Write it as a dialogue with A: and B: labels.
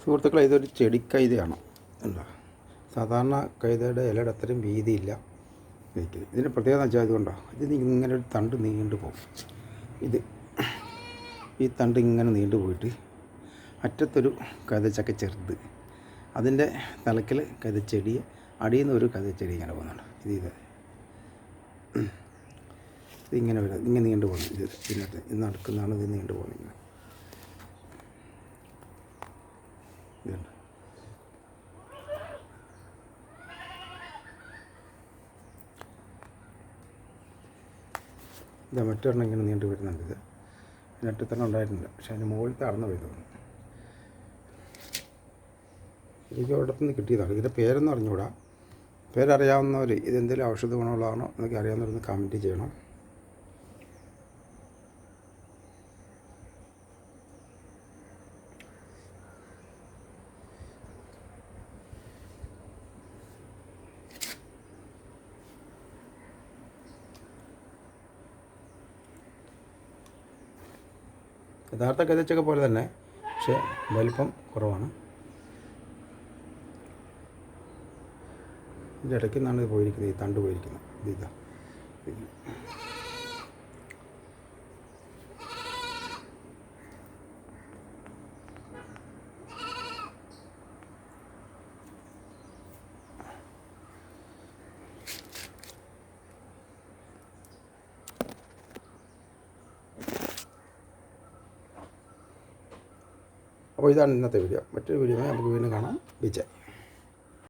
A: സുഹൃത്തുക്കളെ, ഇതൊരു ചെടിക്കൈതയാണ്. എന്താ സാധാരണ കൈതയുടെ ഇലയുടെ അത്രയും വീതിയില്ല എനിക്കിത്. ഇതിൻ്റെ പ്രത്യേകത എന്ന് വെച്ചാൽ ഇതുകൊണ്ടോ, ഇത് ഇങ്ങനെ ഒരു തണ്ട് നീണ്ടു പോകും. ഈ തണ്ട് ഇങ്ങനെ നീണ്ടു പോയിട്ട് അറ്റത്തൊരു കൈതച്ചക്ക ചെറുത്, അതിൻ്റെ തലക്കിൽ കൈതച്ചെടി, അടിയിൽ നിന്ന് ഒരു കൈതച്ചെടി ഇങ്ങനെ പോകുന്നുണ്ട്. ഇതിങ്ങനെ വരും, ഇങ്ങനെ നീണ്ടു പോകുന്നു. ഇതിനകത്ത് ഇത് നടക്കുന്നതാണ്, ഇത് നീണ്ടു പോകുന്നത്. ഇതുണ്ട്. ഇതാ മറ്റൊരെണ്ണം ഇങ്ങനെ നീണ്ടു വരുന്നുണ്ട്. ഇത് ഇതിനകത്ത് തന്നെ ഉണ്ടായിട്ടുണ്ട്, പക്ഷെ അതിന് മുകളിലത്തെ അടന്നു പോയി തോന്നുന്നു. എനിക്ക് ഒരിടത്തുനിന്ന് കിട്ടിയതാണ്. ഇതിൻ്റെ പേരൊന്നും അറിഞ്ഞുകൂടാ. പേരറിയാവുന്നവർ ഇതെന്തെങ്കിലും ഔഷധ ഗുണമുള്ളതാണോ എന്നൊക്കെ അറിയാവുന്നവരൊന്ന് കമൻറ്റ് ചെയ്യണം. യഥാർത്ഥ കൈതച്ചക്ക പോലെ തന്നെ, പക്ഷേ വലിപ്പം കുറവാണ്. ഇതിൻ്റെ ഇടയ്ക്ക് നിന്നാണ് ഇത് പോയിരിക്കുന്നത്, ഈ തണ്ട് പോയിരിക്കുന്നത്. ഇതാ അപ്പോൾ ഇതാണ് ഇന്നത്തെ വീഡിയോ. മറ്റൊരു വീഡിയോ നമുക്ക് വീണ്ടും കാണാം. വിജയ്.